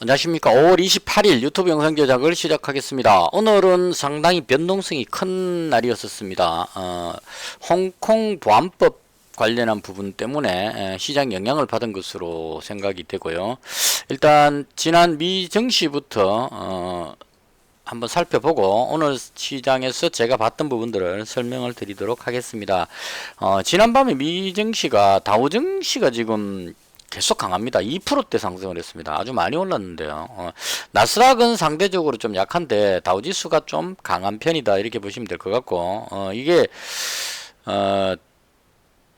안녕하십니까. 5월 28일 유튜브 영상 제작을 시작하겠습니다. 오늘은 상당히 변동성이 큰 날이었습니다. 홍콩 보안법 관련한 부분 때문에 시장 영향을 받은 것으로 생각이 되고요. 일단 지난 미 증시부터 한번 살펴보고 오늘 시장에서 제가 봤던 부분들을 설명을 드리도록 하겠습니다. 지난밤에 미 증시가 다우 증시가 지금 계속 강합니다. 2%대 상승을 했습니다. 아주 많이 올랐는데요. 나스닥은 상대적으로 좀 약한데 다우지수가 좀 강한 편이다 이렇게 보시면 될 것 같고, 이게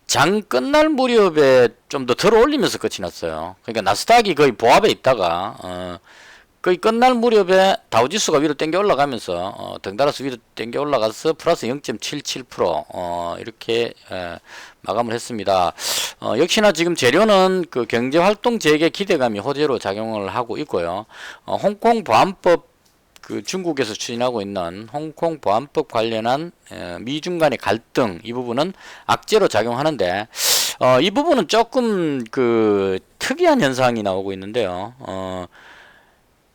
장 끝날 무렵에 좀 더 들어 올리면서 끝이 났어요. 그러니까 나스닥이 거의 보합에 있다가 거의 끝날 무렵에 다우지수가 위로 땡겨 올라가면서 덩달아서 위로 땡겨 올라가서 플러스 0.77% 이렇게 마감을 했습니다. 역시나 지금 재료는 그 경제활동 재개 기대감이 호재로 작용을 하고 있고요. 홍콩 보안법, 그 중국에서 추진하고 있는 홍콩 보안법 관련한 미중 간의 갈등, 이 부분은 악재로 작용하는데, 이 부분은 조금 그 특이한 현상이 나오고 있는데요.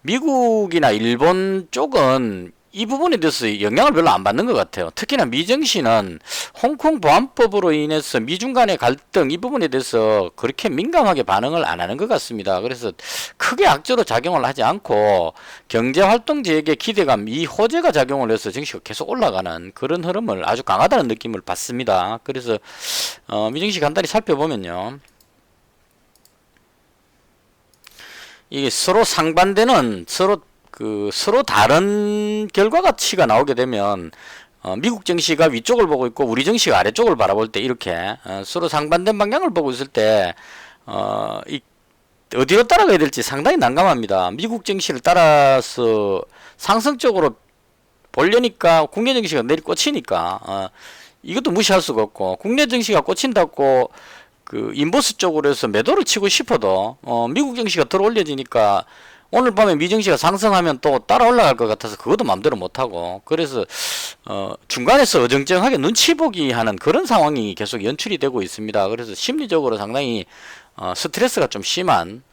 미국이나 일본 쪽은 이 부분에 대해서 영향을 별로 안 받는 것 같아요. 특히나 미증시는 홍콩 보안법으로 인해서 미중 간의 갈등, 이 부분에 대해서 그렇게 민감하게 반응을 안 하는 것 같습니다. 그래서 크게 악재로 작용을 하지 않고 경제활동 재개 기대감, 이 호재가 작용을 해서 증시가 계속 올라가는 그런 흐름을 아주 강하다는 느낌을 받습니다. 그래서 미증시 간단히 살펴보면요, 이게 서로 상반되는, 서로 다른 결과가치가 나오게 되면 미국 증시가 위쪽을 보고 있고 우리 증시가 아래쪽을 바라볼 때, 이렇게 서로 상반된 방향을 보고 있을 때 어디로 따라가야 될지 상당히 난감합니다. 미국 증시를 따라서 상승적으로 보려니까 국내 증시가 내리 꽂히니까 이것도 무시할 수가 없고, 국내 증시가 꽂힌다고 그 인버스 쪽으로 해서 매도를 치고 싶어도 미국 증시가 들어 올려지니까 오늘 밤에 미 증시가 상승하면 또 따라 올라갈 것 같아서 그것도 마음대로 못하고, 그래서 중간에서 어정쩡하게 눈치 보기 하는 그런 상황이 계속 연출이 되고 있습니다. 그래서 심리적으로 상당히 스트레스가 좀 심한,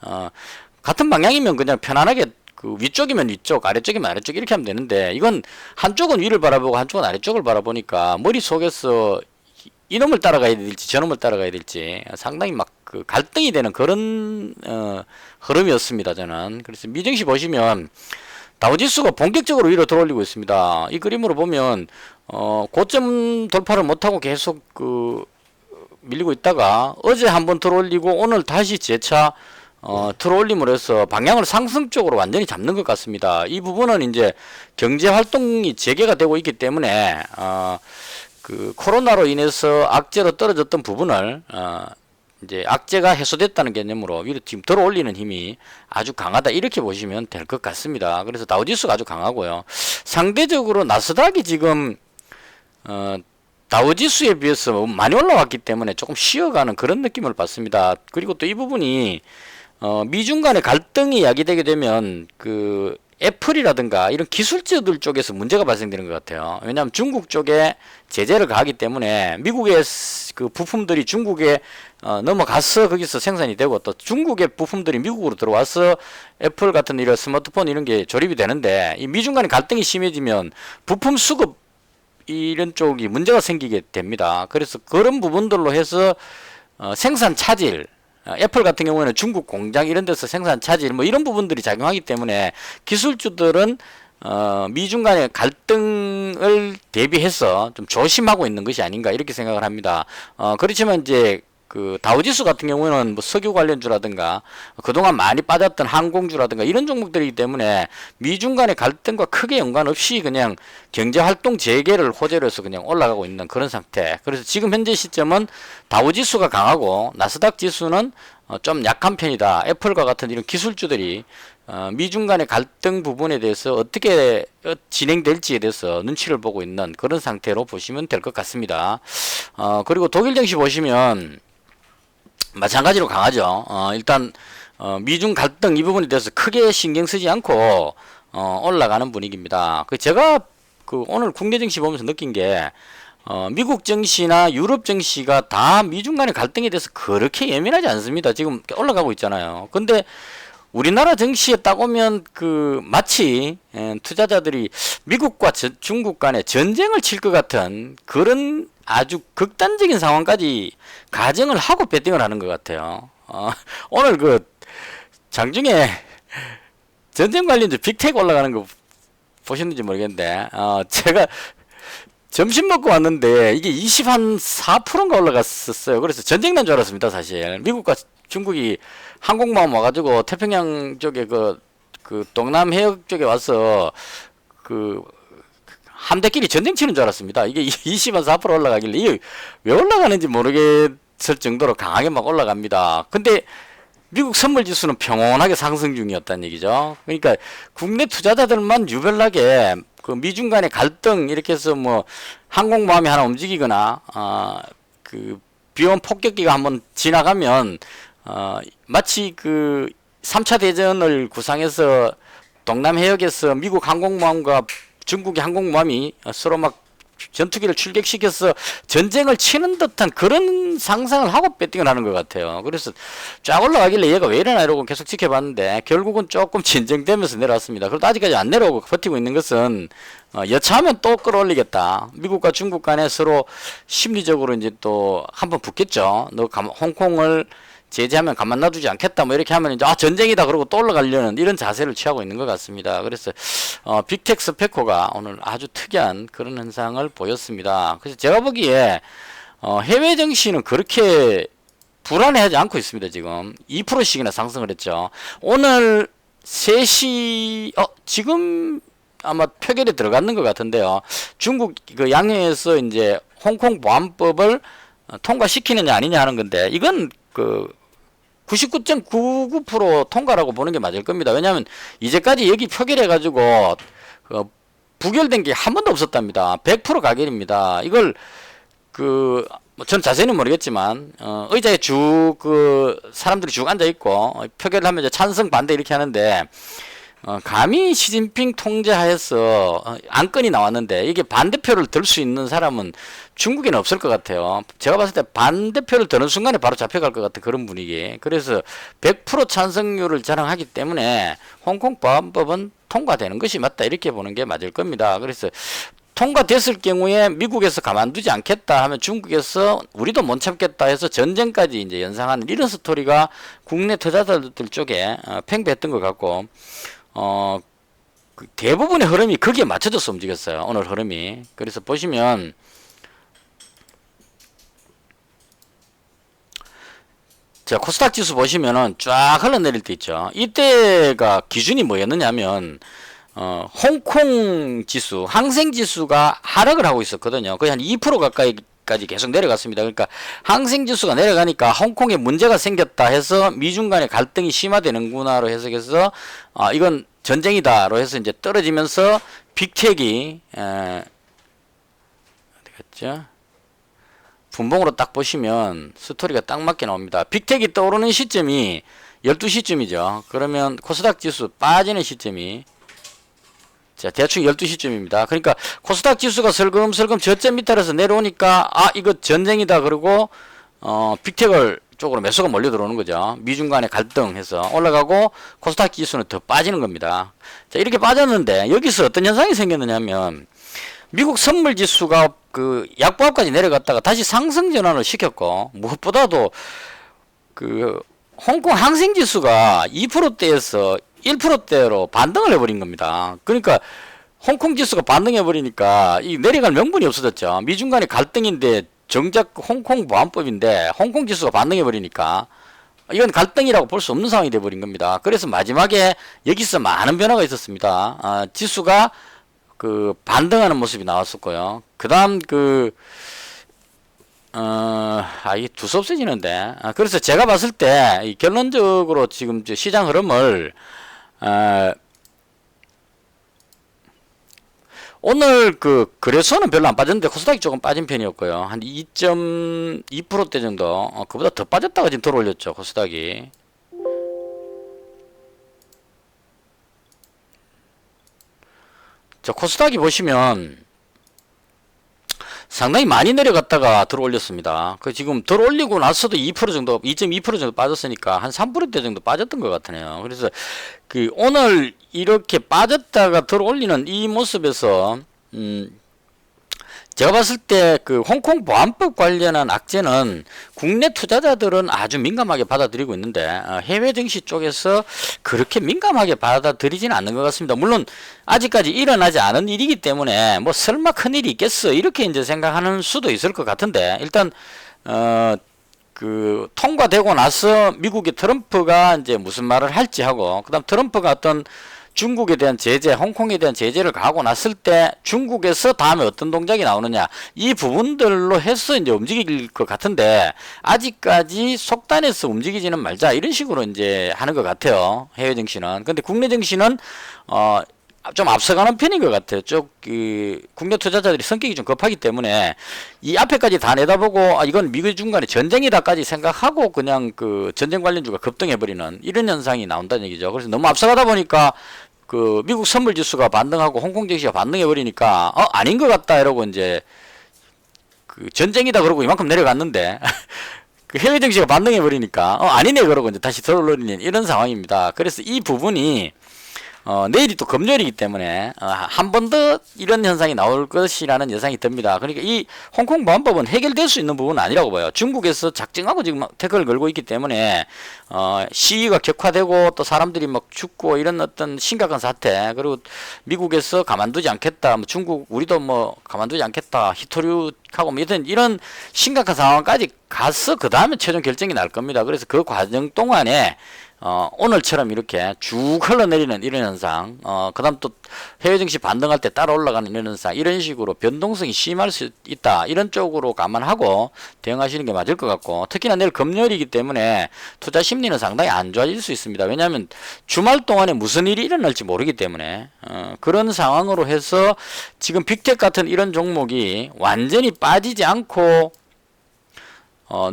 같은 방향이면 그냥 편안하게 그 위쪽이면 위쪽, 아래쪽이면 아래쪽 이렇게 하면 되는데, 이건 한쪽은 위를 바라보고 한쪽은 아래쪽을 바라보니까 머릿속에서 이놈을 따라가야 될지 저놈을 따라가야 될지 상당히 막 그 갈등이 되는 그런 흐름이었습니다, 저는. 그래서 미증시 보시면 다우지수가 본격적으로 위로 들어올리고 있습니다. 이 그림으로 보면 고점 돌파를 못하고 계속 그 밀리고 있다가 어제 한번 들어올리고 오늘 다시 재차 들어올림으로 해서 방향을 상승 쪽으로 완전히 잡는 것 같습니다. 이 부분은 이제 경제 활동이 재개가 되고 있기 때문에 그 코로나로 인해서 악재로 떨어졌던 부분을 이제 악재가 해소됐다는 개념으로 위로 지금 들어올리는 힘이 아주 강하다, 이렇게 보시면 될 것 같습니다. 그래서 다우지수가 아주 강하고요. 상대적으로 나스닥이 지금 다우지수에 비해서 많이 올라왔기 때문에 조금 쉬어가는 그런 느낌을 받습니다. 그리고 또 이 부분이 미중 간의 갈등이 야기되게 되면 그 애플이라든가 이런 기술주들 쪽에서 문제가 발생되는 것 같아요. 왜냐하면 중국 쪽에 제재를 가하기 때문에 미국의 그 부품들이 중국에 넘어가서 거기서 생산이 되고, 또 중국의 부품들이 미국으로 들어와서 애플 같은 이런 스마트폰 이런 게 조립이 되는데, 이 미중 간의 갈등이 심해지면 부품 수급 이런 쪽이 문제가 생기게 됩니다. 그래서 그런 부분들로 해서 생산 차질, 애플 같은 경우에는 중국 공장 이런 데서 생산 차질 뭐 이런 부분들이 작용하기 때문에 기술주들은 미중 간의 갈등을 대비해서 좀 조심하고 있는 것이 아닌가 이렇게 생각을 합니다. 그렇지만 이제 그 다우지수 같은 경우에는 뭐 석유 관련주라든가 그동안 많이 빠졌던 항공주라든가 이런 종목들이기 때문에 미중 간의 갈등과 크게 연관없이 그냥 경제활동 재개를 호재로 해서 그냥 올라가고 있는 그런 상태. 그래서 지금 현재 시점은 다우지수가 강하고 나스닥 지수는 좀 약한 편이다. 애플과 같은 이런 기술주들이 미중 간의 갈등 부분에 대해서 어떻게 진행될지에 대해서 눈치를 보고 있는 그런 상태로 보시면 될 것 같습니다. 그리고 독일 증시 보시면 마찬가지로 강하죠. 일단 미중 갈등 이 부분에 대해서 크게 신경 쓰지 않고 올라가는 분위기입니다. 제가 그 오늘 국내 증시 보면서 느낀 게 미국 증시나 유럽 증시가 다 미중 간의 갈등에 대해서 그렇게 예민하지 않습니다. 지금 올라가고 있잖아요. 근데 우리나라 증시에 딱 오면 그 마치 투자자들이 미국과 중국 간에 전쟁을 칠 것 같은 그런 아주 극단적인 상황까지 가정을 하고 베팅을 하는 것 같아요. 오늘 그 장중에 전쟁 관련주 빅테크 올라가는 거 보셨는지 모르겠는데, 제가 점심 먹고 왔는데 이게 24%인가 올라갔었어요. 그래서 전쟁 난 줄 알았습니다, 사실. 미국과 중국이 항공모함 와가지고 태평양 쪽에 그 동남 해역 쪽에 와서 그 함대끼리 전쟁 치는 줄 알았습니다. 이게 24% 올라가길래 이게 왜 올라가는지 모르겠을 정도로 강하게 막 올라갑니다. 근데 미국 선물 지수는 평온하게 상승 중이었다는 얘기죠. 그러니까 국내 투자자들만 유별나게 그 미중 간의 갈등 이렇게 해서 뭐 항공모함이 하나 움직이거나 그 비온 폭격기가 한번 지나가면 마치 그 3차 대전을 구상해서 동남 해역에서 미국 항공모함과 중국의 항공모함이 서로 막 전투기를 출격시켜서 전쟁을 치는 듯한 그런 상상을 하고 배팅을 하는 것 같아요. 그래서 쫙 올라가길래 얘가 왜 이러나 이러고 계속 지켜봤는데 결국은 조금 진정되면서 내려왔습니다. 그래도 아직까지 안 내려오고 버티고 있는 것은 여차하면 또 끌어올리겠다. 미국과 중국 간에 서로 심리적으로 이제 또 한번 붙겠죠. 너 홍콩을 제재하면 가만 놔두지 않겠다 뭐 이렇게 하면 이제 전쟁이다 그러고 또 올라가려는 이런 자세를 취하고 있는 것 같습니다. 그래서 빅텍 스페코가 오늘 아주 특이한 그런 현상을 보였습니다. 그래서 제가 보기에 해외 증시는 그렇게 불안해하지 않고 있습니다. 지금 2%씩이나 상승을 했죠. 오늘 3시 지금 아마 표결에 들어갔는 것 같은데요. 중국 그 양해에서 이제 홍콩 보안법을 통과시키느냐 아니냐 하는 건데 이건 그 99.99% 통과라고 보는 게 맞을 겁니다. 왜냐하면 이제까지 여기 표결해가지고 부결된 게 한 번도 없었답니다. 100% 가결입니다. 이걸 전 자세히는 모르겠지만 의자에 사람들이 쭉 앉아 있고 표결을 하면 이제 찬성 반대 이렇게 하는데 감히 시진핑 통제하에서 안건이 나왔는데 이게 반대표를 들 수 있는 사람은 중국에는 없을 것 같아요. 제가 봤을 때 반대표를 드는 순간에 바로 잡혀갈 것 같은 그런 분위기. 그래서 100% 찬성률을 자랑하기 때문에 홍콩 보안법은 통과되는 것이 맞다 이렇게 보는 게 맞을 겁니다. 그래서 통과됐을 경우에 미국에서 가만두지 않겠다 하면 중국에서 우리도 못 참겠다 해서 전쟁까지 이제 연상하는 이런 스토리가 국내 투자자들 쪽에 팽배했던 것 같고 대부분의 흐름이 거기에 맞춰져서 움직였어요. 오늘 흐름이. 그래서 보시면 자, 코스닥 지수 보시면은 쫙 흘러내릴 때 있죠. 이때가 기준이 뭐였느냐면 홍콩 지수, 항생 지수가 하락을 하고 있었거든요. 거의 한 2% 가까이까지 계속 내려갔습니다. 그러니까 항생 지수가 내려가니까 홍콩에 문제가 생겼다 해서 미중 간의 갈등이 심화되는구나로 해석해서 이건 전쟁이다로 해서 이제 떨어지면서 빅텍이 어디갔죠? 분봉으로 딱 보시면 스토리가 딱 맞게 나옵니다. 빅텍이 떠오르는 시점이 12시쯤이죠. 그러면 코스닥 지수 빠지는 시점이 자, 대충 12시쯤입니다. 그러니까 코스닥 지수가 슬금슬금 저점 밑에서 내려오니까 이거 전쟁이다 그러고 빅텍을 쪽으로 매수가 몰려 들어오는 거죠. 미중 간의 갈등해서 올라가고 코스닥 지수는 더 빠지는 겁니다. 자, 이렇게 빠졌는데 여기서 어떤 현상이 생겼느냐면 미국 선물 지수가 그 약보합까지 내려갔다가 다시 상승 전환을 시켰고 무엇보다도 그 홍콩 항생 지수가 2%대에서 1%대로 반등을 해버린 겁니다. 그러니까 홍콩 지수가 반등해버리니까 이 내려갈 명분이 없어졌죠. 미중 간의 갈등인데 정작 홍콩 보안법인데 홍콩 지수가 반등해버리니까 이건 갈등이라고 볼 수 없는 상황이 돼버린 겁니다. 그래서 마지막에 여기서 많은 변화가 있었습니다. 지수가 반등하는 모습이 나왔었고요. 그 다음 이게 두서 없어지는데. 그래서 제가 봤을 때, 결론적으로 지금 시장 흐름을, 오늘 거래소는 별로 안 빠졌는데 코스닥이 조금 빠진 편이었고요. 한 2.2%대 정도, 그보다 더 빠졌다가 지금 들어올렸죠, 코스닥이. 자, 코스닥이 보시면, 상당히 많이 내려갔다가 들어 올렸습니다. 그 지금 들어 올리고 나서도 2% 정도, 2.2% 정도 빠졌으니까 한 3%대 정도 빠졌던 것 같네요. 그래서 그 오늘 이렇게 빠졌다가 들어 올리는 이 모습에서 제가 봤을 때 그 홍콩 보안법 관련한 악재는 국내 투자자들은 아주 민감하게 받아들이고 있는데 해외 증시 쪽에서 그렇게 민감하게 받아들이지는 않는 것 같습니다. 물론 아직까지 일어나지 않은 일이기 때문에 뭐 설마 큰일이 있겠어 이렇게 이제 생각하는 수도 있을 것 같은데 일단 그 통과되고 나서 미국의 트럼프가 이제 무슨 말을 할지 하고 그다음 트럼프가 어떤 중국에 대한 제재, 홍콩에 대한 제재를 가하고 났을 때 중국에서 다음에 어떤 동작이 나오느냐 이 부분들로 해서 이제 움직일 것 같은데 아직까지 속단해서 움직이지는 말자 이런 식으로 이제 하는 것 같아요. 해외 증시는. 근데 국내 증시는 좀 앞서가는 편인 것 같아요. 그 국내 투자자들이 성격이 좀 급하기 때문에 이 앞에까지 다 내다보고 이건 미국 중간에 전쟁이다까지 생각하고 그냥 그 전쟁 관련주가 급등해버리는 이런 현상이 나온다는 얘기죠. 그래서 너무 앞서가다 보니까 그 미국 선물 지수가 반등하고 홍콩 증시가 반등해버리니까 아닌 것 같다 이러고 이제 그 전쟁이다 그러고 이만큼 내려갔는데 그 해외 증시가 반등해버리니까 아니네 그러고 이제 다시 들어올리는 이런 상황입니다. 그래서 이 부분이 내일이 또 금요일이기 때문에 한 번 더 이런 현상이 나올 것이라는 예상이 듭니다. 그러니까 이 홍콩 보안법은 해결될 수 있는 부분은 아니라고 봐요. 중국에서 작정하고 지금 태클을 걸고 있기 때문에 시위가 격화되고 또 사람들이 막 죽고 이런 어떤 심각한 사태 그리고 미국에서 가만두지 않겠다, 뭐 중국 우리도 뭐 가만두지 않겠다, 히토류하고 뭐 이런 심각한 상황까지 가서 그 다음에 최종 결정이 날 겁니다. 그래서 그 과정 동안에 오늘처럼 이렇게 쭉 흘러내리는 이런 현상, 그 다음 또 해외 증시 반등할 때 따라 올라가는 이런 현상, 이런 식으로 변동성이 심할 수 있다. 이런 쪽으로 감안하고 대응하시는 게 맞을 것 같고, 특히나 내일 금요일이기 때문에 투자 심리는 상당히 안 좋아질 수 있습니다. 왜냐하면 주말 동안에 무슨 일이 일어날지 모르기 때문에, 그런 상황으로 해서 지금 빅텍 같은 이런 종목이 완전히 빠지지 않고,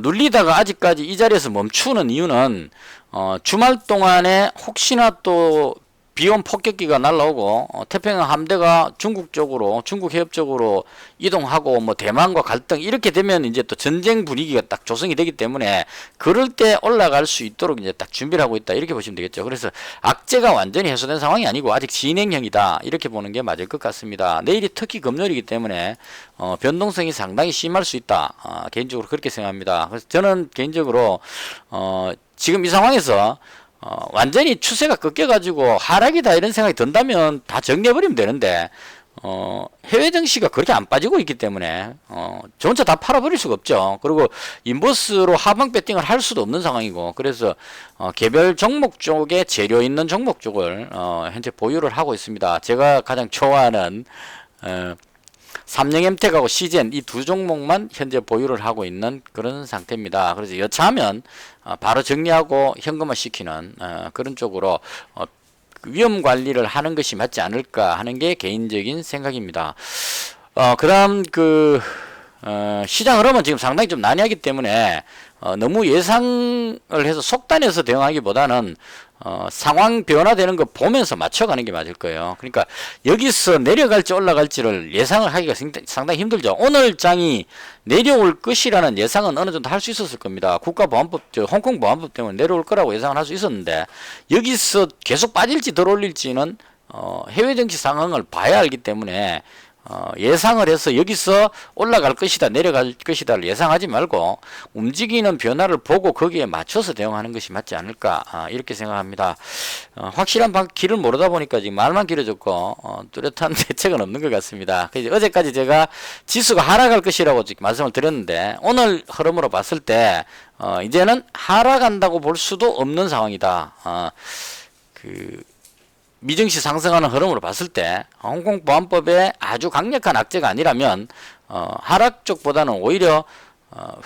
눌리다가 아직까지 이 자리에서 멈추는 이유는 주말 동안에 혹시나 또 비온 폭격기가 날라오고 태평양 함대가 중국 쪽으로 중국 해협 쪽으로 이동하고 뭐 대만과 갈등 이렇게 되면 이제 또 전쟁 분위기가 딱 조성이 되기 때문에 그럴 때 올라갈 수 있도록 이제 딱 준비를 하고 있다 이렇게 보시면 되겠죠. 그래서 악재가 완전히 해소된 상황이 아니고 아직 진행형이다 이렇게 보는 게 맞을 것 같습니다. 내일이 특히 금요일이기 때문에 변동성이 상당히 심할 수 있다. 개인적으로 그렇게 생각합니다. 그래서 저는 개인적으로 지금 이 상황에서 완전히 추세가 꺾여가지고 하락이다 이런 생각이 든다면 다 정리해버리면 되는데 해외 증시가 그렇게 안 빠지고 있기 때문에 저 혼자 다 팔아버릴 수가 없죠. 그리고 인버스로 하방 배팅을 할 수도 없는 상황이고 그래서 개별 종목 쪽에 재료 있는 종목 쪽을 현재 보유를 하고 있습니다. 제가 가장 좋아하는 삼성엠텍하고 시젠 이 두 종목만 현재 보유를 하고 있는 그런 상태입니다. 그래서 여차하면 바로 정리하고 현금화 시키는 그런 쪽으로 위험 관리를 하는 것이 맞지 않을까 하는 게 개인적인 생각입니다. 그다음 시장 흐름은 지금 상당히 좀 난해하기 때문에 너무 예상을 해서 속단해서 대응하기보다는 상황 변화되는 거 보면서 맞춰가는 게 맞을 거예요. 그러니까 여기서 내려갈지 올라갈지를 예상을 하기가 상당히 힘들죠. 오늘 장이 내려올 것이라는 예상은 어느 정도 할 수 있었을 겁니다. 국가보안법, 홍콩 보안법 때문에 내려올 거라고 예상을 할 수 있었는데 여기서 계속 빠질지 덜 올릴지는 해외 정치 상황을 봐야 알기 때문에 예상을 해서 여기서 올라갈 것이다 내려갈 것이다를 예상하지 말고 움직이는 변화를 보고 거기에 맞춰서 대응하는 것이 맞지 않을까 이렇게 생각합니다. 확실한 길을 모르다 보니까 지금 말만 길어졌고 뚜렷한 대책은 없는 것 같습니다. 그래서 어제까지 제가 지수가 하락할 것이라고 말씀을 드렸는데 오늘 흐름으로 봤을 때 이제는 하락한다고 볼 수도 없는 상황이다. 미증시 상승하는 흐름으로 봤을 때 홍콩 보안법에 아주 강력한 악재가 아니라면 하락 쪽보다는 오히려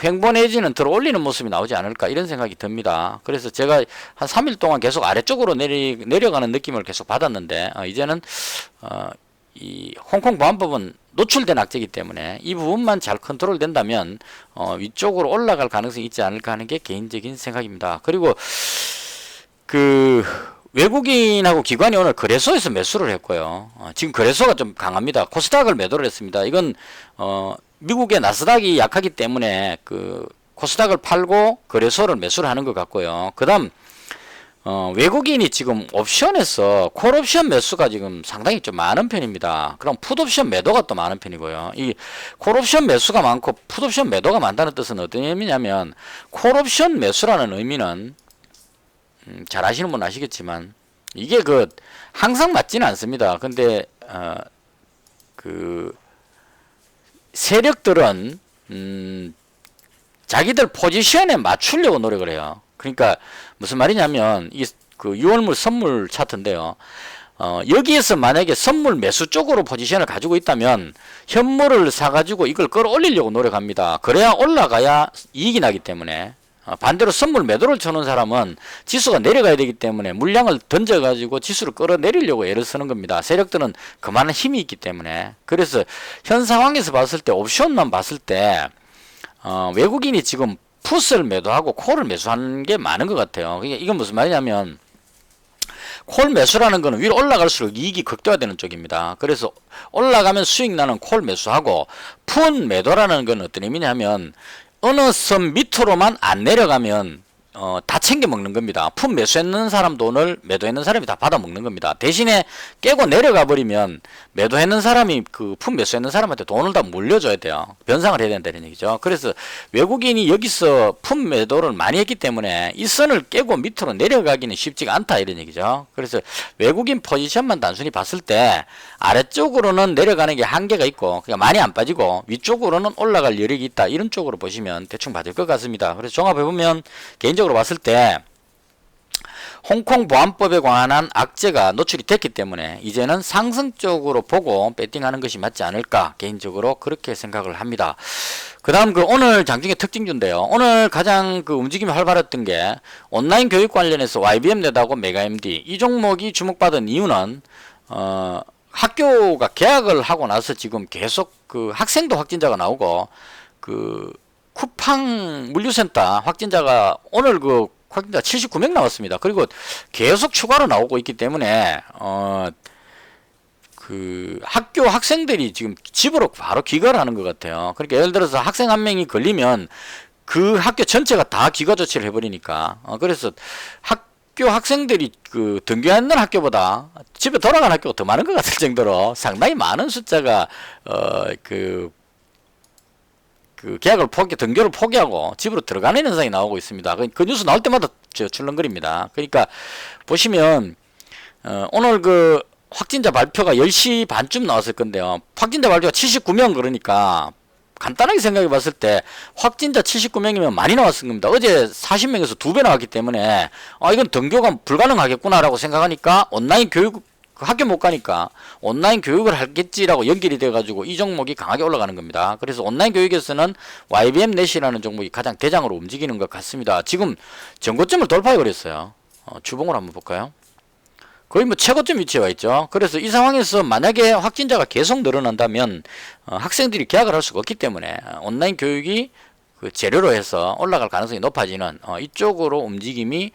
횡보 내지는 들어 올리는 모습이 나오지 않을까 이런 생각이 듭니다. 그래서 제가 한 3일 동안 계속 아래쪽으로 내려가는 느낌을 계속 받았는데 이제는 이 홍콩 보안법은 노출된 악재이기 때문에 이 부분만 잘 컨트롤 된다면 위쪽으로 올라갈 가능성이 있지 않을까 하는 게 개인적인 생각입니다. 그리고 외국인하고 기관이 오늘 거래소에서 매수를 했고요. 지금 거래소가 좀 강합니다. 코스닥을 매도를 했습니다. 이건 미국의 나스닥이 약하기 때문에 그 코스닥을 팔고 거래소를 매수를 하는 것 같고요. 그다음 외국인이 지금 옵션에서 콜옵션 매수가 지금 상당히 좀 많은 편입니다. 그럼 풋옵션 매도가 또 많은 편이고요. 이 콜옵션 매수가 많고 풋옵션 매도가 많다는 뜻은 어떤 의미냐면, 콜옵션 매수라는 의미는 잘 아시는 분 아시겠지만 이게 그 항상 맞지는 않습니다. 근데 그 세력들은 자기들 포지션에 맞추려고 노력을 해요. 그러니까 무슨 말이냐면 이 그 6월물 선물 차트인데요. 여기에서 만약에 선물 매수 쪽으로 포지션을 가지고 있다면 현물을 사가지고 이걸 끌어올리려고 노력합니다. 그래야 올라가야 이익이 나기 때문에. 반대로 선물 매도를 쳐놓은 사람은 지수가 내려가야 되기 때문에 물량을 던져가지고 지수를 끌어내리려고 애를 쓰는 겁니다. 세력들은 그만한 힘이 있기 때문에. 그래서 현 상황에서 봤을 때, 옵션만 봤을 때 외국인이 지금 풋을 매도하고 콜을 매수하는 게 많은 것 같아요. 이건 무슨 말이냐면, 콜 매수라는 거는 위로 올라갈수록 이익이 극대화되는 쪽입니다. 그래서 올라가면 수익 나는 콜 매수하고, 풋 매도라는 건 어떤 의미냐면 어느 선 밑으로만 안 내려가면 다 챙겨 먹는 겁니다. 풋 매수했는 사람 돈을 매도했는 사람이 다 받아 먹는 겁니다. 대신에 깨고 내려가 버리면 매도했는 사람이 그 풋 매수했는 사람한테 돈을 다 물려줘야 돼요. 변상을 해야 된다는 얘기죠. 그래서 외국인이 여기서 풋 매도를 많이 했기 때문에 이 선을 깨고 밑으로 내려가기는 쉽지가 않다, 이런 얘기죠. 그래서 외국인 포지션만 단순히 봤을 때 아래쪽으로는 내려가는 게 한계가 있고, 그러니까 많이 안 빠지고 위쪽으로는 올라갈 여력이 있다, 이런 쪽으로 보시면 대충 맞을 것 같습니다. 그래서 종합해보면 개인적으로 봤을 때 홍콩 보안법에 관한 악재가 노출이 됐기 때문에 이제는 상승 쪽으로 보고 배팅하는 것이 맞지 않을까, 개인적으로 그렇게 생각을 합니다. 그 다음 오늘 장중의 특징주인데요. 오늘 가장 움직임이 활발했던 게 온라인 교육 관련해서 YBM 내다고 메가MD, 이 종목이 주목받은 이유는 학교가 개학을 하고 나서 지금 계속 학생도 확진자가 나오고, 쿠팡 물류센터 확진자가 오늘 확진자 79명 나왔습니다. 그리고 계속 추가로 나오고 있기 때문에 학교 학생들이 지금 집으로 바로 귀가를 하는 것 같아요. 그러니까 예를 들어서 학생 한 명이 걸리면 그 학교 전체가 다 귀가 조치를 해버리니까, 그래서 학교 학생들이 등교하는 학교보다 집에 돌아가는 학교가 더 많은 것 같을 정도로 상당히 많은 숫자가 계약을 등교를 포기하고 집으로 들어가는 현상이 나오고 있습니다. 그 뉴스 나올 때마다 출렁거립니다. 그러니까 보시면 오늘 확진자 발표가 10시 반쯤 나왔을 건데요. 확진자 발표가 79명, 그러니까 간단하게 생각해 봤을 때 확진자 79명이면 많이 나왔을 겁니다. 어제 40명에서 2배 나왔기 때문에 이건 등교가 불가능하겠구나라고 생각하니까 온라인 교육, 학교 못 가니까 온라인 교육을 하겠지라고 연결이 돼가지고 이 종목이 강하게 올라가는 겁니다. 그래서 온라인 교육에서는 YBM 넷이라는 종목이 가장 대장으로 움직이는 것 같습니다. 지금 전고점을 돌파해버렸어요. 주봉을 한번 볼까요? 거의 최고점 위치에 와 있죠. 그래서 이 상황에서 만약에 확진자가 계속 늘어난다면 학생들이 개학을 할 수가 없기 때문에 온라인 교육이 재료로 해서 올라갈 가능성이 높아지는 이쪽으로 움직임이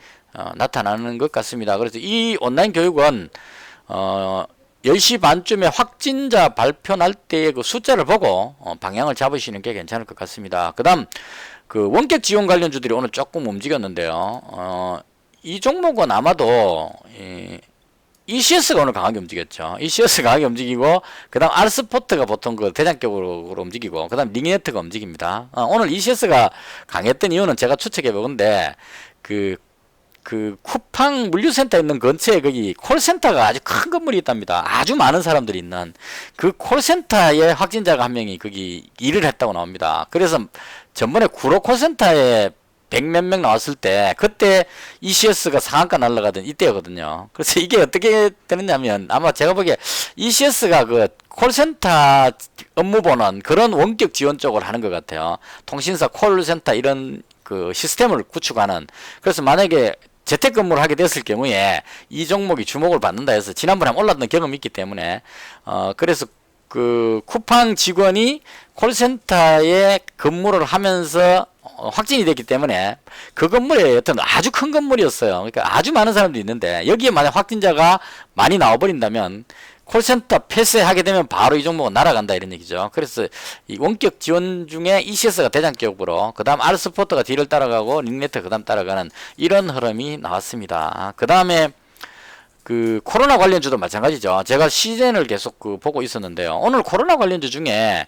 나타나는 것 같습니다. 그래서 이 온라인 교육은 10시 반쯤에 확진자 발표 날 때의 숫자를 보고 방향을 잡으시는 게 괜찮을 것 같습니다. 그 다음 원격 지원 관련주들이 오늘 조금 움직였는데요. 이 종목은 아마도 ECS가 오늘 강하게 움직였죠. ECS 강하게 움직이고, 그 다음 R스포트가 보통 대장격으로 움직이고, 그 다음 링네트가 움직입니다. 오늘 ECS가 강했던 이유는 제가 추측해 보건데, 쿠팡 물류센터 있는 근처에 거기 콜센터가 아주 큰 건물이 있답니다. 아주 많은 사람들이 있는 그 콜센터에 확진자가 한 명이 거기 일을 했다고 나옵니다. 그래서 전번에 구로 콜센터에 100몇 명 나왔을 때 그때 ECS가 상한가 날라가던 이때거든요. 그래서 이게 어떻게 되느냐면 아마 제가 보기에 ECS가 콜센터 업무 보는 그런 원격 지원 쪽을 하는 것 같아요. 통신사 콜센터 이런 시스템을 구축하는. 그래서 만약에 재택근무를 하게 됐을 경우에 이 종목이 주목을 받는다 해서 지난번에 올랐던 경험이 있기 때문에 그래서 그 쿠팡 직원이 콜센터에 근무를 하면서 확진이 됐기 때문에 그 건물에 어떤 아주 큰 건물이었어요. 그러니까 아주 많은 사람들이 있는데 여기에 만약 확진자가 많이 나와버린다면 콜센터 폐쇄하게 되면 바로 이 종목은 날아간다 이런 얘기죠. 그래서 이 원격 지원 중에 ECS가 대장격으로 그 다음 R스포트가 뒤를 따라가고 링네트 그 다음 따라가는 이런 흐름이 나왔습니다. 그 다음에 그 코로나 관련주도 마찬가지죠. 제가 시즌을 계속 보고 있었는데요. 오늘 코로나 관련주 중에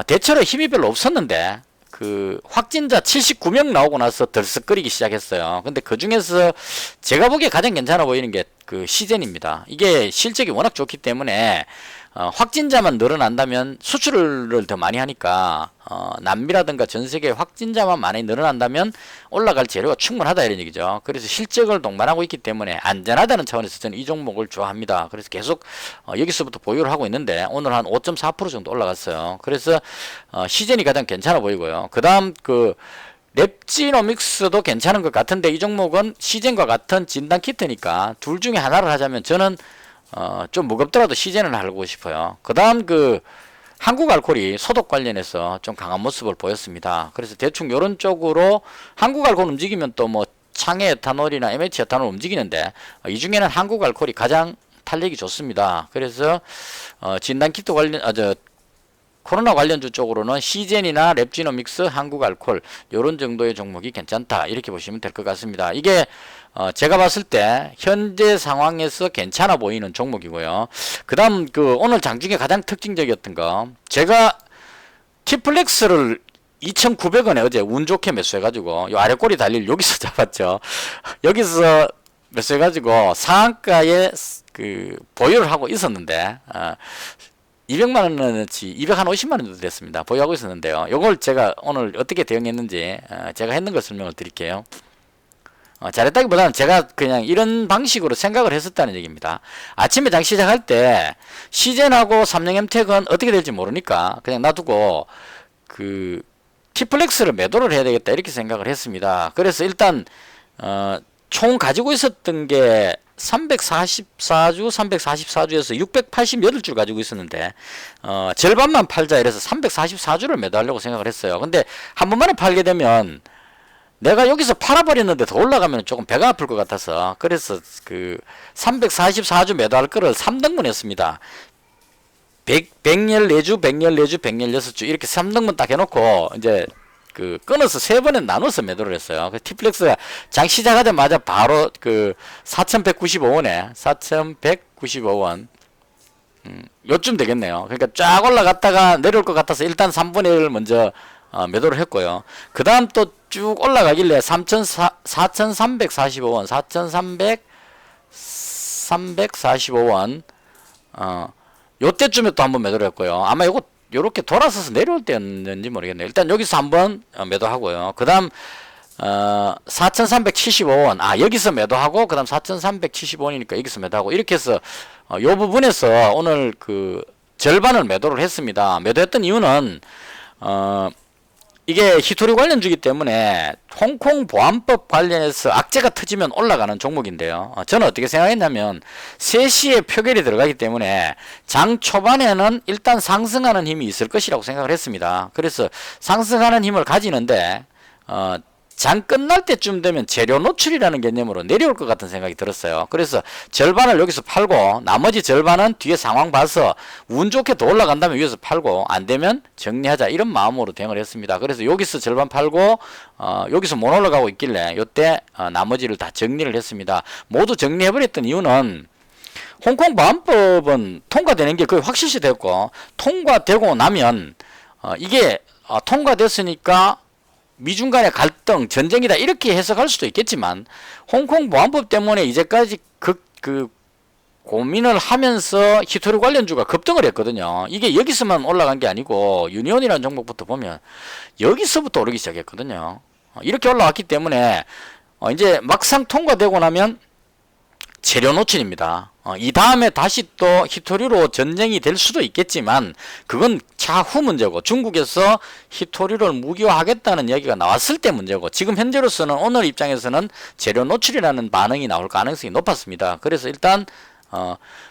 대체로 힘이 별로 없었는데 그 확진자 79명 나오고 나서 들썩거리기 시작했어요. 근데 그 중에서 제가 보기에 가장 괜찮아 보이는 게 그 시젠입니다. 이게 실적이 워낙 좋기 때문에 확진자만 늘어난다면 수출을 더 많이 하니까 남미라든가 전 세계 확진자만 많이 늘어난다면 올라갈 재료가 충분하다 이런 얘기죠. 그래서 실적을 동반하고 있기 때문에 안전하다는 차원에서 저는 이 종목을 좋아합니다. 그래서 계속 여기서부터 보유를 하고 있는데 오늘 한 5.4% 정도 올라갔어요. 그래서 시젠이 가장 괜찮아 보이고요. 그 다음 그 랩지노믹스도 괜찮은 것 같은데 이 종목은 시젠과 같은 진단 키트니까 둘 중에 하나를 하자면 저는 좀 무겁더라도 시젠을 하고 싶어요. 그 다음 그 한국알콜이 소독 관련해서 좀 강한 모습을 보였습니다. 그래서 대충 이런 쪽으로 한국알콜 움직이면 또 뭐 창해 에탄올이나 MH 에탄올 움직이는데 이 중에는 한국알콜이 가장 탄력이 좋습니다. 그래서 진단키트 관련 코로나 관련주 쪽으로는 시젠이나 랩지노믹스, 한국알콜 요런 정도의 종목이 괜찮다 이렇게 보시면 될 것 같습니다. 이게 제가 봤을 때 현재 상황에서 괜찮아 보이는 종목이고요. 그 다음 그 오늘 장중에 가장 특징적이었던 거 제가 티플렉스를 2,900원에 어제 운 좋게 매수해가지고 요 아래 꼬리 달릴 여기서 잡았죠. 여기서 매수해가지고 상한가에 그 보유를 하고 있었는데 200만원어치 250만원 정도 됐습니다. 보유하고 있었는데요. 요걸 제가 오늘 어떻게 대응했는지 제가 했는 걸 설명을 드릴게요. 잘했다기보다는 제가 그냥 이런 방식으로 생각을 했었다는 얘기입니다. 아침에 장 시작할 때 시젠하고 삼성엠텍은 어떻게 될지 모르니까 그냥 놔두고 그 티플렉스를 매도를 해야 되겠다 이렇게 생각을 했습니다. 그래서 일단 총 가지고 있었던 게 344주, 344주에서 688줄 가지고 있었는데 절반만 팔자 이래서 344주를 매도하려고 생각을 했어요. 근데 한 번만에 팔게 되면 내가 여기서 팔아버렸는데 더 올라가면 조금 배가 아플 것 같아서 그래서 그 344주 매도할 거를 3등분 했습니다. 114주, 114주, 116주 이렇게 3등분 딱 해놓고 이제 그 끊어서 세 번에 나눠서 매도를 했어요. 그 티플렉스가 장 시작하자마자 바로 그 4,195원에 4,195원 요쯤 되겠네요. 그러니까 쫙 올라갔다가 내려올 것 같아서 일단 3분의 1을 먼저 매도를 했고요. 그 다음 또 쭉 올라가길래 4,345원 4,345원 요때쯤에 또 한번 매도를 했고요. 아마 요거 요렇게 돌아서서 내려올 때였는지 모르겠네요. 일단 여기서 한번 매도하고요. 그 다음 4,375원 여기서 매도하고 그 다음 4,375원이니까 여기서 매도하고 이렇게 해서 요 부분에서 오늘 그 절반을 매도를 했습니다. 매도했던 이유는 이게 히토리 관련주기 때문에 홍콩 보안법 관련해서 악재가 터지면 올라가는 종목인데요. 저는 어떻게 생각했냐면 3시에 표결이 들어가기 때문에 장 초반에는 일단 상승하는 힘이 있을 것이라고 생각을 했습니다. 그래서 상승하는 힘을 가지는데 장 끝날 때쯤 되면 재료 노출이라는 개념으로 내려올 것 같은 생각이 들었어요. 그래서 절반을 여기서 팔고 나머지 절반은 뒤에 상황 봐서 운 좋게 더 올라간다면 위에서 팔고 안 되면 정리하자 이런 마음으로 대응을 했습니다. 그래서 여기서 절반 팔고 여기서 못 올라가고 있길래 이때 나머지를 다 정리를 했습니다. 모두 정리해버렸던 이유는 홍콩 보안법은 통과되는 게 거의 확실시 됐고 통과되고 나면 이게 통과됐으니까 미중 간의 갈등, 전쟁이다 이렇게 해석할 수도 있겠지만 홍콩 보안법 때문에 이제까지 그 고민을 하면서 히토리 관련주가 급등을 했거든요. 이게 여기서만 올라간 게 아니고 유니온이라는 종목부터 보면 여기서부터 오르기 시작했거든요. 이렇게 올라왔기 때문에 이제 막상 통과되고 나면 재료 노출입니다. 이 다음에 다시 또 히토리로 전쟁이 될 수도 있겠지만 그건 차후 문제고 중국에서 히토리를 무기화하겠다는 얘기가 나왔을 때 문제고 지금 현재로서는 오늘 입장에서는 재료 노출이라는 반응이 나올 가능성이 높았습니다. 그래서 일단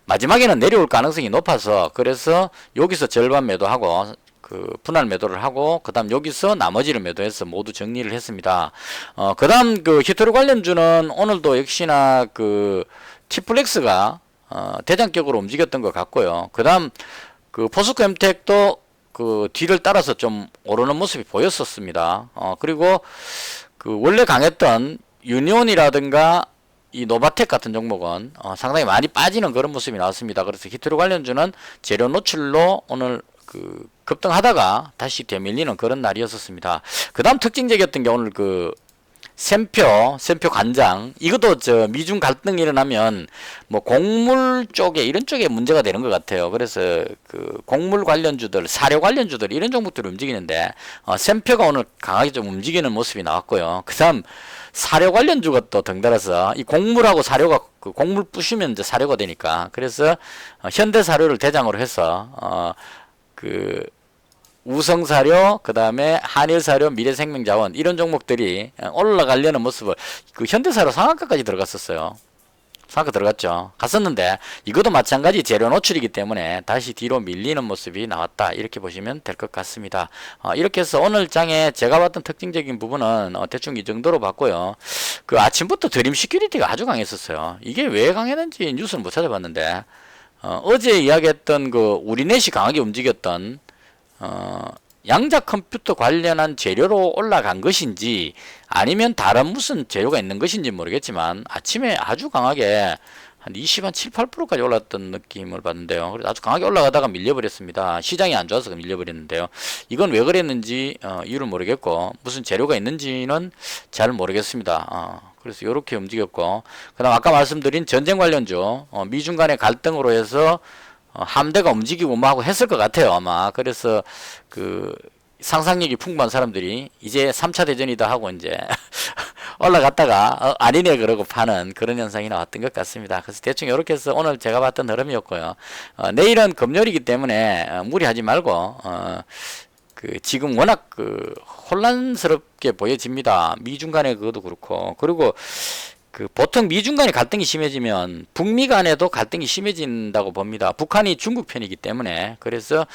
마지막에는 내려올 가능성이 높아서 그래서 여기서 절반 매도하고 그 분할 매도를 하고 그다음 여기서 나머지를 매도해서 모두 정리를 했습니다. 그다음 그 히토리 관련주는 오늘도 역시나 그 티플렉스가 대장격으로 움직였던 것 같고요. 그다음 그 포스코엠텍도 그 뒤를 따라서 좀 오르는 모습이 보였었습니다. 그리고 그 원래 강했던 유니온이라든가 이 노바텍 같은 종목은 상당히 많이 빠지는 그런 모습이 나왔습니다. 그래서 히토리 관련주는 재료 노출로 오늘 그 급등하다가 다시 되밀리는 그런 날이었었습니다. 그 다음 특징적이었던 게 오늘 그 샘표 관장, 이것도 저 미중 갈등이 일어나면 뭐 곡물 쪽에 이런 쪽에 문제가 되는 것 같아요. 그래서 그 곡물 관련주들, 사료 관련주들 이런 종목들이 움직이는데 샘표가 오늘 강하게 좀 움직이는 모습이 나왔고요. 그 다음 사료 관련주가 또 덩달아서 이 곡물하고 사료가 그 곡물 부시면 이제 사료가 되니까 그래서 현대 사료를 대장으로 해서 그 우성사료, 그 다음에 한일사료, 미래생명자원 이런 종목들이 올라가려는 모습을 그 현대사료 상한가까지 들어갔었어요. 상한가 들어갔죠. 갔었는데 이것도 마찬가지 재료 노출이기 때문에 다시 뒤로 밀리는 모습이 나왔다 이렇게 보시면 될 것 같습니다. 이렇게 해서 오늘 장에 제가 봤던 특징적인 부분은 대충 이 정도로 봤고요. 그 아침부터 드림 시큐리티가 아주 강했었어요. 이게 왜 강했는지 뉴스는 못 찾아봤는데 어제 이야기했던 그 우리넷이 강하게 움직였던 양자 컴퓨터 관련한 재료로 올라간 것인지 아니면 다른 무슨 재료가 있는 것인지 모르겠지만 아침에 아주 강하게 한 20, 한 7, 8%까지 올랐던 느낌을 받는데요. 그래서 아주 강하게 올라가다가 밀려버렸습니다. 시장이 안 좋아서 밀려버렸는데요. 이건 왜 그랬는지 이유를 모르겠고 무슨 재료가 있는지는 잘 모르겠습니다. 그래서 이렇게 움직였고 그 다음 아까 말씀드린 전쟁 관련주 미중 간의 갈등으로 해서 함대가 움직이고 뭐 하고 했을 것 같아요 아마. 그래서 그 상상력이 풍부한 사람들이 이제 3차 대전이다 하고 이제 올라갔다가 아니네 그러고 파는 그런 현상이 나왔던 것 같습니다. 그래서 대충 이렇게 해서 오늘 제가 봤던 흐름이었고요. 내일은 금요일이기 때문에 무리하지 말고 그 지금 워낙 그 혼란스럽게 보여집니다. 미중 간의 그것도 그렇고 그리고 그 보통 미중 간의 갈등이 심해지면 북미 간에도 갈등이 심해진다고 봅니다. 북한이 중국 편이기 때문에. 그래서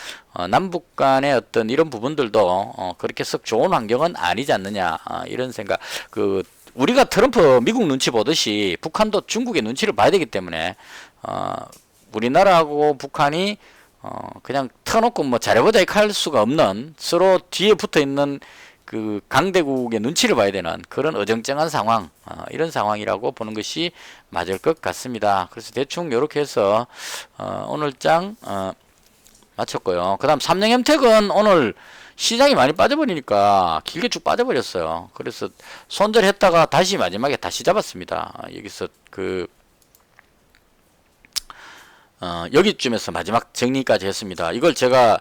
남북 간의 어떤 이런 부분들도 그렇게 썩 좋은 환경은 아니지 않느냐 이런 생각. 그 우리가 트럼프 미국 눈치 보듯이 북한도 중국의 눈치를 봐야 되기 때문에 우리나라하고 북한이 그냥 터놓고 뭐 잘해보자 이렇게 할 수가 없는 서로 뒤에 붙어있는 그 강대국의 눈치를 봐야 되는 그런 어정쩡한 상황, 이런 상황이라고 보는 것이 맞을 것 같습니다. 그래서 대충 이렇게 해서 오늘 장 마쳤고요. 그 다음 삼성엠텍은 오늘 시장이 많이 빠져버리니까 길게 쭉 빠져버렸어요. 그래서 손절했다가 다시 마지막에 다시 잡았습니다. 여기서 그 여기쯤에서 마지막 정리까지 했습니다. 이걸 제가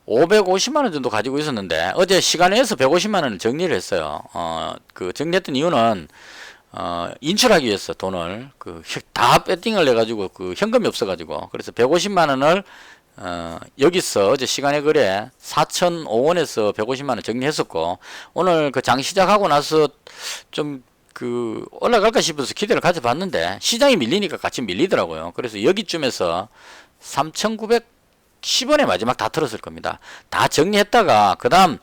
550만원 정도 가지고 있었는데 어제 시간에서 150만원을 정리를 했어요. 그 정리했던 이유는 인출하기 위해서 돈을 다 배팅을 해가지고 그 현금이 없어가지고 그래서 150만원을 여기서 어제 시간에 거래 4,005원에서 150만원 정리했었고 오늘 그 장 시작하고 나서 좀 그 올라갈까 싶어서 기대를 가져봤는데 시장이 밀리니까 같이 밀리더라고요. 그래서 여기쯤에서 3,910원에 마지막 다 틀었을 겁니다. 다 정리했다가 그 다음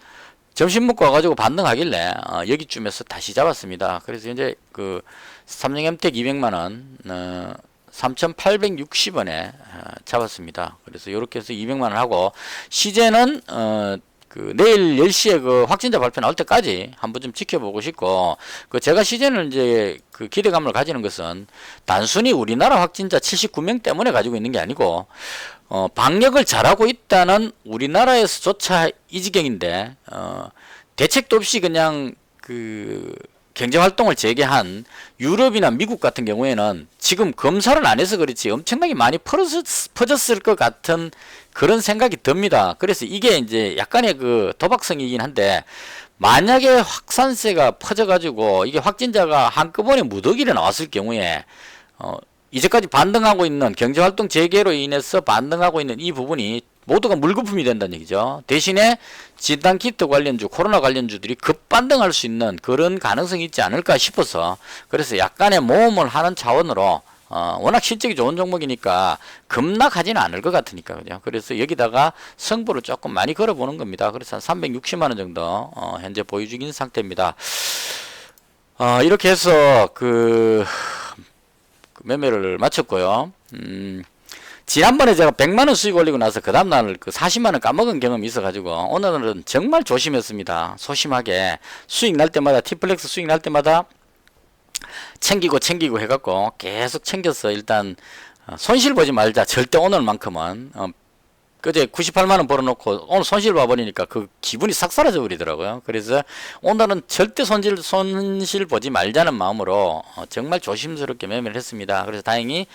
점심 먹고 와가지고 반등하길래 여기쯤에서 다시 잡았습니다. 그래서 이제 그 삼성엠텍 200만원 3,860원에 잡았습니다. 그래서 이렇게 해서 200만원 하고 시제는 그 내일 10시에 그 확진자 발표 나올 때까지 한번 좀 지켜보고 싶고 그 제가 시제는 이제 그 기대감을 가지는 것은 단순히 우리나라 확진자 79명 때문에 가지고 있는 게 아니고 방역을 잘하고 있다는 우리나라에서조차 이 지경인데 대책도 없이 그냥 그 경제활동을 재개한 유럽이나 미국 같은 경우에는 지금 검사를 안 해서 그렇지 엄청나게 많이 퍼졌을 것 같은 그런 생각이 듭니다. 그래서 이게 이제 약간의 그 도박성이긴 한데 만약에 확산세가 퍼져가지고 이게 확진자가 한꺼번에 무더기로 나왔을 경우에 이제까지 반등하고 있는 경제활동 재개로 인해서 반등하고 있는 이 부분이 모두가 물거품이 된다는 얘기죠. 대신에 진단키트 관련주, 코로나 관련주들이 급반등할 수 있는 그런 가능성이 있지 않을까 싶어서 그래서 약간의 모험을 하는 차원으로 워낙 실적이 좋은 종목이니까 급락하지는 않을 것 같으니까, 그죠? 그래서 여기다가 승부를 조금 많이 걸어보는 겁니다. 그래서 한 360만원 정도, 현재 보유 중인 상태입니다. 이렇게 해서 그 매매를 마쳤고요. 지난번에 제가 100만원 수익 올리고 나서 그 다음날 그 40만원 까먹은 경험이 있어가지고 오늘은 정말 조심했습니다. 소심하게 수익 날 때마다, T플렉스 수익 날 때마다 챙기고 해갖고 계속 챙겼어. 일단 손실 보지 말자. 절대 오늘만큼은. 그제 98만원 벌어놓고 오늘 손실 봐버리니까 그 기분이 싹 사라져 버리더라고요. 그래서 오늘은 절대 손실 보지 말자는 마음으로 정말 조심스럽게 매매를 했습니다. 그래서 다행히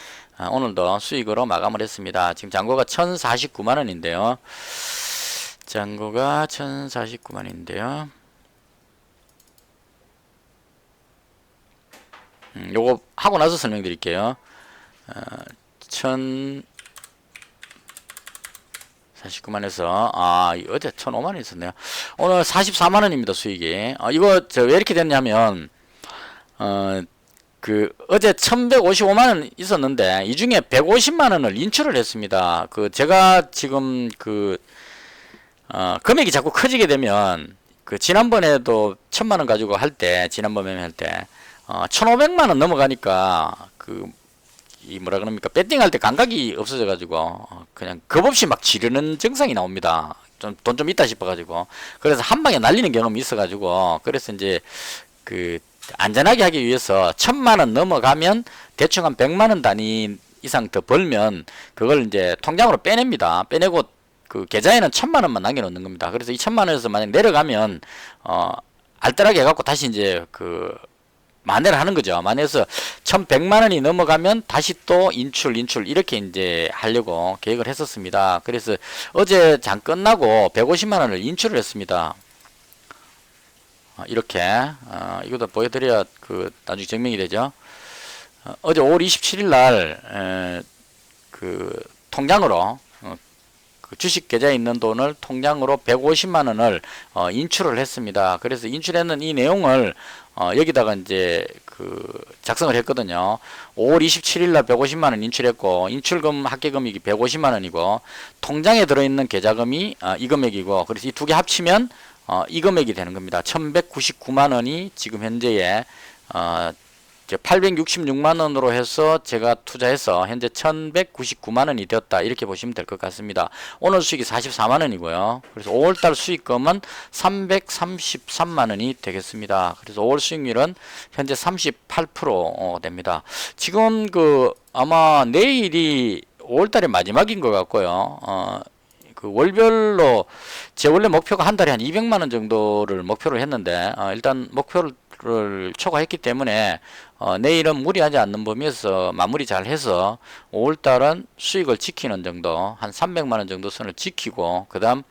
오늘도 수익으로 마감을 했습니다. 지금 잔고가 1049만원인데요. 잔고가 1049만원인데요. 요거 하고 나서 설명드릴게요. 1049만에서 어제 1005만원 있었네요. 오늘 44만원입니다. 수익이. 이거 왜 이렇게 됐냐면 어제 1155만원 있었는데 이 중에 150만원을 인출을 했습니다. 제가 지금 금액이 자꾸 커지게 되면 지난번에도 1000만원 가지고 할 때, 지난번 매매할 때 1500만원 넘어가니까 뭐라 그럽니까, 배팅할 때 감각이 없어져 가지고 그냥 겁 없이 막 지르는 증상이 나옵니다. 돈 좀 있다 싶어 가지고. 그래서 한 방에 날리는 경험이 있어 가지고, 그래서 이제 안전하게 하기 위해서 1000만원 넘어가면 대충 한 100만원 단위 이상 더 벌면 그걸 이제 통장으로 빼냅니다. 빼내고 계좌에는 1000만원만 남겨놓는 겁니다. 그래서 이 1000만원에서 만약 내려가면 알뜰하게 해갖고 다시 이제 만회를 하는 거죠. 만회해서 1100만원이 넘어가면 다시 또 인출 이렇게 이제 하려고 계획을 했었습니다. 그래서 어제 장 끝나고 150만원을 인출을 했습니다. 이렇게 이것도 보여드려야 나중에 증명이 되죠. 어제 5월 27일 날 통장으로 주식 계좌에 있는 돈을 통장으로 150만원을 인출을 했습니다. 그래서 인출했는 이 내용을 여기다가 이제 작성을 했거든요. 5월 27일 날 150만원 인출했고, 인출금 합계금액이 150만원이고, 통장에 들어있는 계좌금이 이 금액이고, 그래서 이 두 개 합치면 이 금액이 되는 겁니다. 1199만원이 지금 현재에 866만원으로 해서 제가 투자해서 현재 1199만원이 되었다, 이렇게 보시면 될 것 같습니다. 오늘 수익이 44만원이고요. 그래서 5월달 수익금은 333만원이 되겠습니다. 그래서 5월 수익률은 현재 38% 됩니다. 지금 아마 내일이 5월달의 마지막인 것 같고요. 월별로 제 원래 목표가 한 달에 한 200만원 정도를 목표로 했는데 일단 목표를 초과했기 때문에 내일은 무리하지 않는 범위에서 마무리 잘 해서 5월달은 수익을 지키는 정도, 한 300만원 정도 선을 지키고, 그 다음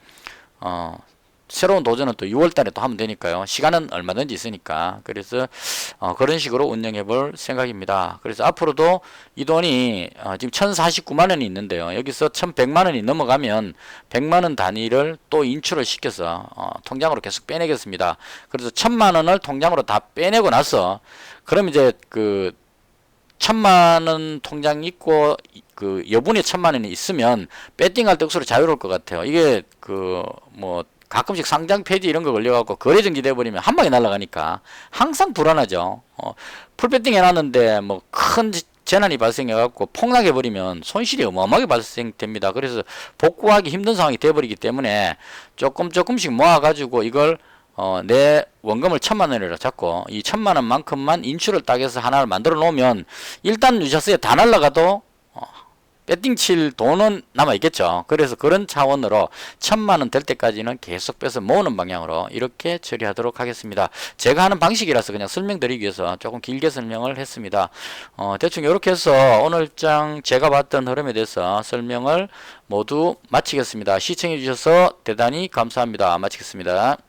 새로운 도전은 또 6월달에 또 하면 되니까요. 시간은 얼마든지 있으니까. 그래서 그런 식으로 운영해 볼 생각입니다. 그래서 앞으로도 이 돈이 지금 1049만원이 있는데요. 여기서 1100만원이 넘어가면 100만원 단위를 또 인출을 시켜서 통장으로 계속 빼내겠습니다. 그래서 1000만원을 통장으로 다 빼내고 나서, 그럼 이제 1000만원 통장 있고 여분의 1000만원이 있으면 배팅할 때 억수로 자유로울 것 같아요. 이게 가끔씩 상장 폐지 이런 거 걸려갖고 거래 정지돼 버리면 한 방에 날아가니까 항상 불안하죠. 풀배팅 해놨는데 큰 재난이 발생해갖고 폭락해 버리면 손실이 어마어마하게 발생됩니다. 그래서 복구하기 힘든 상황이 돼 버리기 때문에 조금씩 모아가지고 이걸 내 원금을 1000만원이라 잡고 이 1000만원만큼만 인출을 딱 해서 하나를 만들어 놓으면 일단 유자스에 다 날아가도 배팅 칠 돈은 남아있겠죠. 그래서 그런 차원으로 1000만원 될 때까지는 계속 빼서 모으는 방향으로 이렇게 처리하도록 하겠습니다. 제가 하는 방식이라서 그냥 설명드리기 위해서 조금 길게 설명을 했습니다. 대충 이렇게 해서 오늘장 제가 봤던 흐름에 대해서 설명을 모두 마치겠습니다. 시청해 주셔서 대단히 감사합니다. 마치겠습니다.